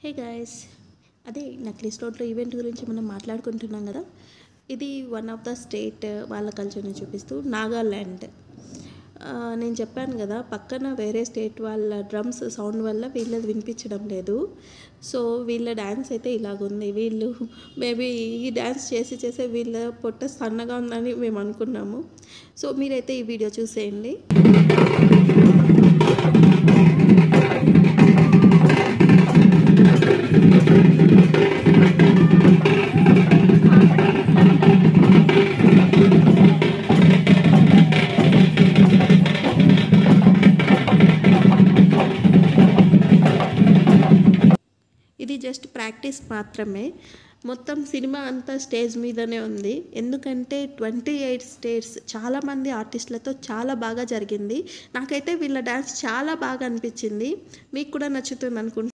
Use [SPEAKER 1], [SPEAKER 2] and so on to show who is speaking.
[SPEAKER 1] Hey guys, అదే necklace రోడ్లో event గురించి మనం మాట్లాడుకుంటున్నాం కదా. ఇది వన్ ఆఫ్ ద స్టేట్ వాళ్ళ కల్చర్ని చూపిస్తూ నాగాల్యాండ్. నేను చెప్పాను కదా, పక్కన వేరే స్టేట్ వాళ్ళ డ్రమ్స్ సౌండ్ వల్ల వీళ్ళది వినిపించడం లేదు. సో వీళ్ళ డ్యాన్స్ అయితే ఇలాగుంది. వీళ్ళు మేబీ ఈ డ్యాన్స్ చేసి చేసే వీళ్ళ పొట్ట సన్నగా ఉందని మేము అనుకున్నాము. సో మీరైతే ఈ వీడియో చూసేయండి. ఇది జస్ట్ ప్రాక్టీస్ మాత్రమే. మొత్తం సినిమా అంతా స్టేజ్ మీదనే ఉంది. ఎందుకంటే 28 స్టేట్స్ చాలామంది ఆర్టిస్టులతో చాలా బాగా జరిగింది. నాకైతే వీళ్ళ డ్యాన్స్ చాలా బాగా అనిపించింది. మీకు కూడా నచ్చుతుంది అనుకుంటున్నాను.